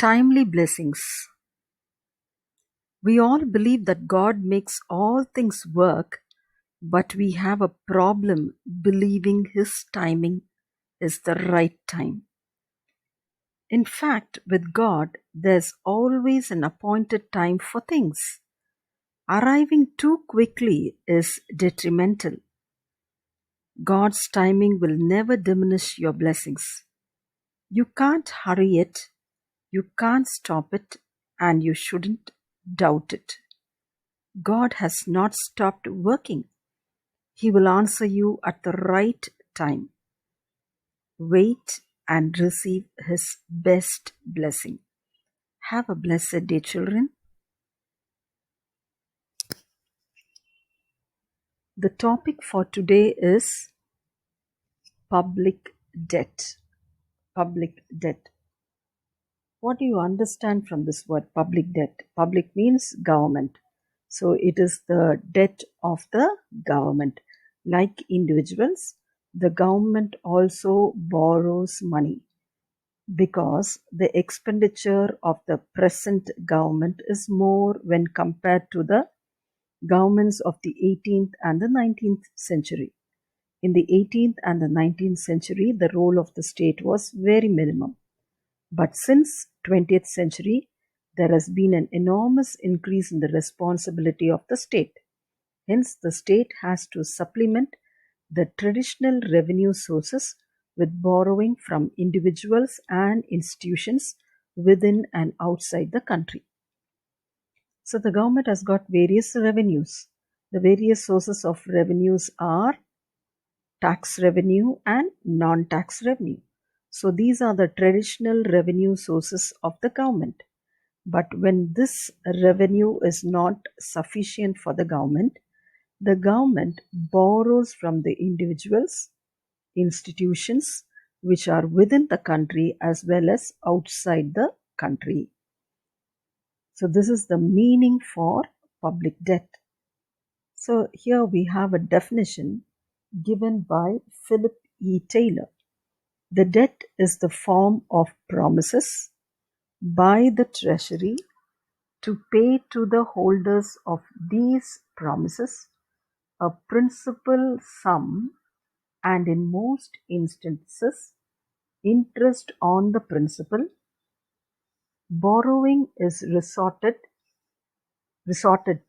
Timely blessings. We all believe that God makes all things work, but we have a problem believing His timing is the right time. In fact, with God, there's always an appointed time for things. Arriving too quickly is detrimental. God's timing will never diminish your blessings. You can't hurry it, you can't stop it, and you shouldn't doubt it. God has not stopped working. He will answer you at the right time. Wait and receive His best blessing. Have a blessed day, children. The topic for today is public debt. Public debt. What do you understand from this word public debt? Public means government. So it is the debt of the government. Like individuals, the government also borrows money because the expenditure of the present government is more when compared to the governments of the 18th and the 19th century. In the 18th and the 19th century, the role of the state was very minimum. But since 20th century, there has been an enormous increase in the responsibility of the state. Hence, the state has to supplement the traditional revenue sources with borrowing from individuals and institutions within and outside the country. So the government has got various revenues. The various sources of revenues are tax revenue and non-tax revenue. So these are the traditional revenue sources of the government. But when this revenue is not sufficient for the government borrows from the individuals, institutions which are within the country as well as outside the country. So this is the meaning for public debt. So here we have a definition given by Philip E. Taylor. The debt is the form of promises by the Treasury to pay to the holders of these promises a principal sum and in most instances interest on the principal. Borrowing is resorted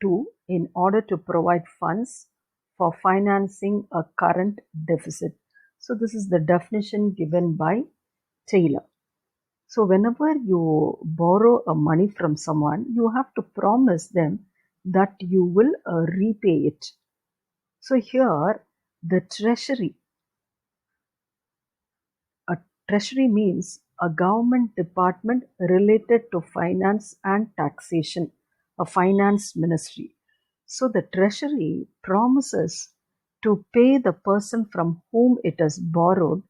to in order to provide funds for financing a current deficit. So this is the definition given by Taylor. So whenever you borrow a money from someone, you have to promise them that you will repay it. So here the treasury, a treasury means a government department related to finance and taxation, a finance ministry. So the treasury promises to pay the person from whom it has borrowed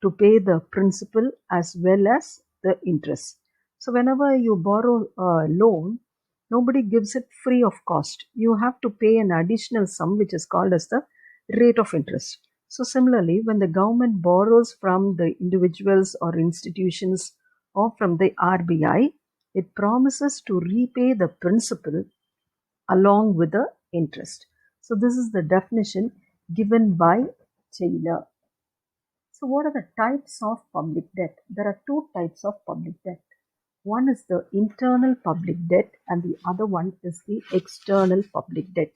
to pay the principal as well as the interest. So whenever you borrow a loan, nobody gives it free of cost. You have to pay an additional sum which is called as the rate of interest. So similarly, when the government borrows from the individuals or institutions or from the RBI, it promises to repay the principal along with the interest. So this is the definition given by Taylor. So what are the types of public debt? There are two types of public debt. One is the internal public debt and the other one is the external public debt.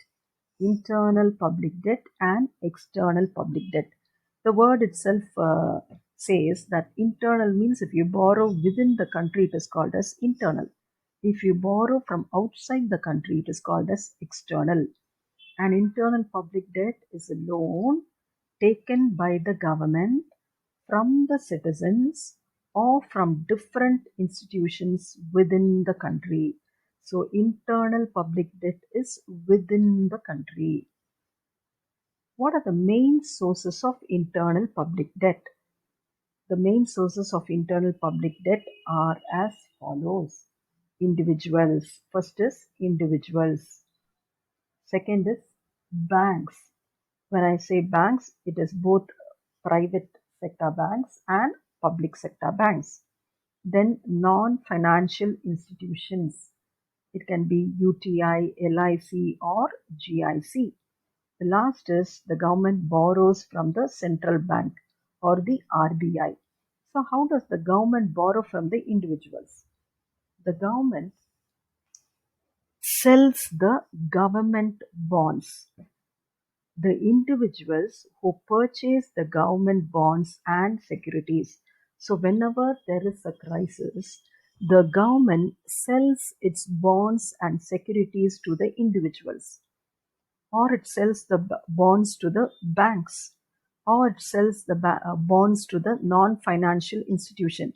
Internal public debt and external public debt. The word itself says that internal means if you borrow within the country, it is called as internal. If you borrow from outside the country, it is called as external. An internal public debt is a loan taken by the government from the citizens or from different institutions within the country. So internal public debt is within the country. What are the main sources of internal public debt? The main sources of internal public debt are as follows. Individuals. First is individuals. Second is banks. When I say banks, it is both private sector banks and public sector banks. Then non-financial institutions. It can be UTI, LIC or GIC. The last is the government borrows from the central bank or the RBI. So how does the government borrow from the individuals? The government sells the government bonds. The individuals who purchase the government bonds and securities. So whenever there is a crisis, the government sells its bonds and securities to the individuals, or it sells the bonds to the banks, or it sells the bonds to the non-financial institution,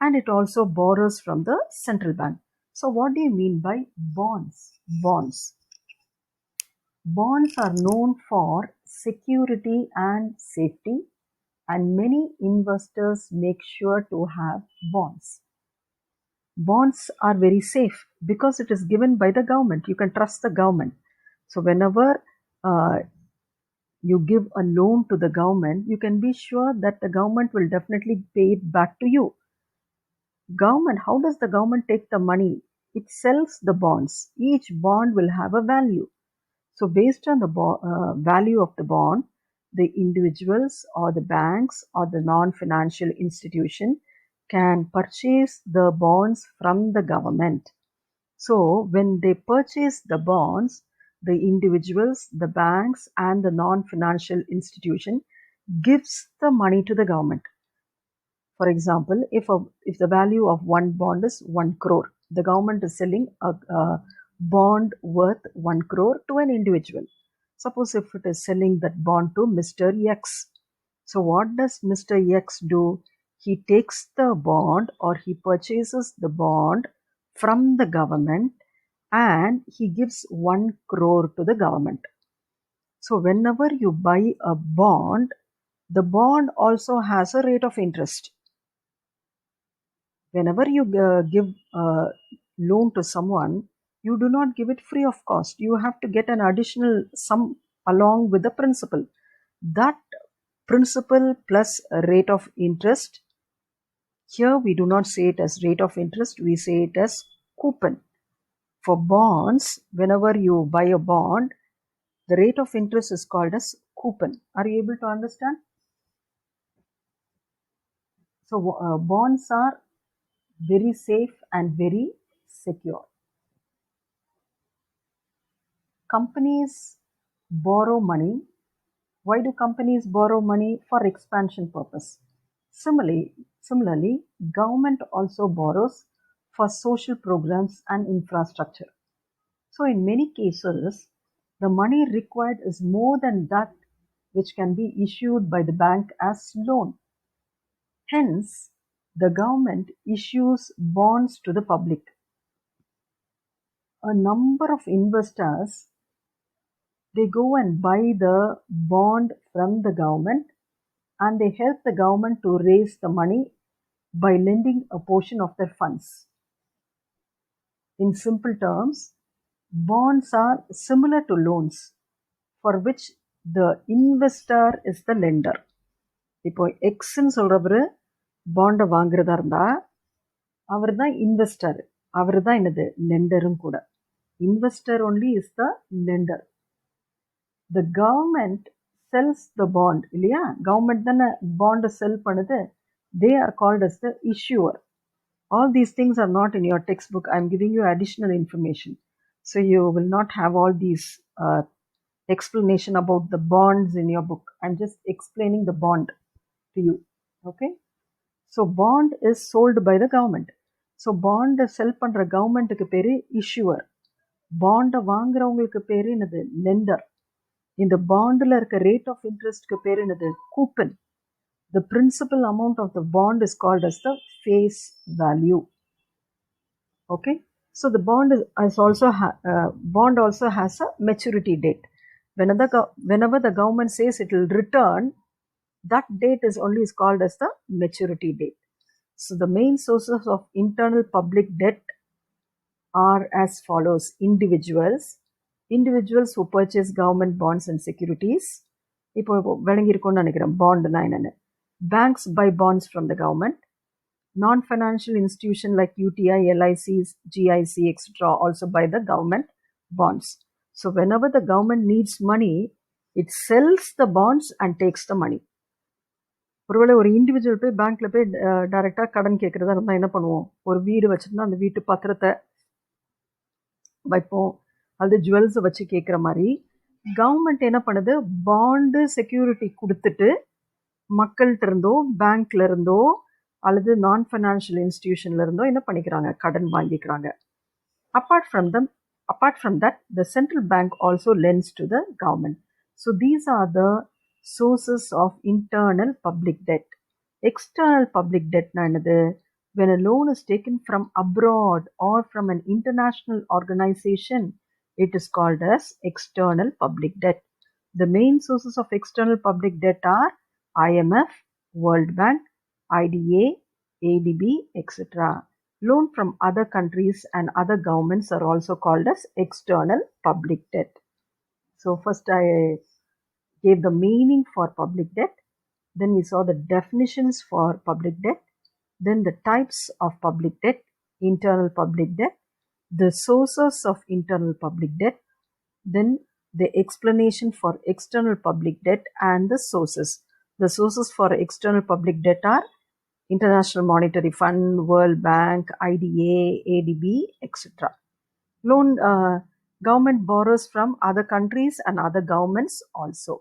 and it also borrows from the central bank. So what do you mean by bonds? Bonds are known for security and safety, and many investors make sure to have bonds. Bonds are very safe because it is given by the government. You can trust the government. So whenever uh, you give a loan to the government, you can be sure that the government will definitely pay it back to you. Government, how does the government take the money? It sells the bonds. Each bond will have a value. So based on the value of the bond, the individuals or the banks or the non-financial institution can purchase the bonds from the government. So when they purchase the bonds, the individuals, the banks and the non-financial institution gives the money to the government. For example, if the value of one bond is 1 crore, the government is selling a bond worth 1 crore to an individual. Suppose if it is selling that bond to Mr. X. So what does Mr. X do? He takes the bond or he purchases the bond from the government and he gives 1 crore to the government. So whenever you buy a bond, the bond also has a rate of interest. Whenever you give a loan to someone, you do not give it free of cost. You have to get an additional sum along with the principal. That principal plus a rate of interest, here we do not say it as rate of interest, we say it as coupon. For bonds, whenever you buy a bond, the rate of interest is called as coupon. Are you able to understand? So bonds are very safe and very secure. Companies borrow money. Why do companies borrow money? For expansion purpose. Similarly, government also borrows for social programs and infrastructure. So in many cases, the money required is more than that which can be issued by the bank as loan. Hence, the government issues bonds to the public. A number of investors, they go and buy the bond from the government and they help the government to raise the money by lending a portion of their funds. In simple terms, bonds are similar to loans for which the investor is the lender. இப்போ எக்ஸ்ன்னு சொல்றவரு பாண்டை வாங்குறதா இருந்தா அவர் தான் investor, அவர் தான் என்னது லெண்டரும் கூட. Investor only is the lender. The government sells the bond இல்லையா, கவர்மெண்ட் தானே பாண்டை செல் பண்ணுது. They are called as the issuer. All these things are not in your textbook. I'm giving you additional information. So you will not have all these explanation about the bonds in your book. I'm just explaining the bond to you. Okay. So bond is sold by the government. So bond sell பண்ற கவர்மெண்ட்டுக்கு பேரு issuer. பாண்டை வாங்குறவங்களுக்கு பேரு என்னது lender. இந்த பாண்டில் இருக்க rate of இன்ட்ரெஸ்ட்க்கு பேரு என்னது coupon. The principal amount of the bond is called as the face value. Okay, so the bond also has a maturity date. Whenever the government says it will return, that date is called as the maturity date. So the main sources of internal public debt are as follows: individuals who purchase government bonds and securities. இப்போ விளங்கியிருக்கும்னு நினைக்கிறேன் பாண்ட்னா என்னன்னு. Banks buy bonds from the government. Non-financial institution like UTI, LICs, GIC, etc. also buy the government bonds. So whenever the government needs money, it sells the bonds and takes the money. ஒருவேளை ஒரு individual போய் பேங்க்ல போய் டைரக்டா கடன் கேட்கறதா இருந்தா என்ன பண்ணுவோம்? ஒரு வீடு வச்சிருந்தா அந்த வீட்டு பத்திரத்தை வைப்போம், அது ஜுவல்ஸ் வச்சு கேட்குற மாதிரி கவர்மெண்ட் என்ன பண்ணுது, பாண்டு செக்யூரிட்டி கொடுத்துட்டு மக்கள்கிட்ட இருந்தோ பேங்க்ல இருந்தோ அல்லது நான் ஃபைனான்ஷியல் இன்ஸ்டிடியூஷன்ல இருந்தோ என்ன பண்ணிக்கிறாங்க, கடன் வாங்கிக்கிறாங்க. Apart from that, the central bank also lends to the government. So these are the sources of internal public debt. External public debt na enadhu? When a loan is taken from abroad or from an international organization, it is called as external public debt. The main sources of external public debt are IMF, World Bank, IDA, ADB, etc. Loan from other countries and other governments are also called as external public debt. So first I gave the meaning for public debt. Then we saw the definitions for public debt. Then the types of public debt, internal public debt, the sources of internal public debt, then the explanation for external public debt and the sources. The sources for external public debt are International Monetary Fund, World Bank, IDA, ADB, etc. Loan government borrows from other countries and other governments also.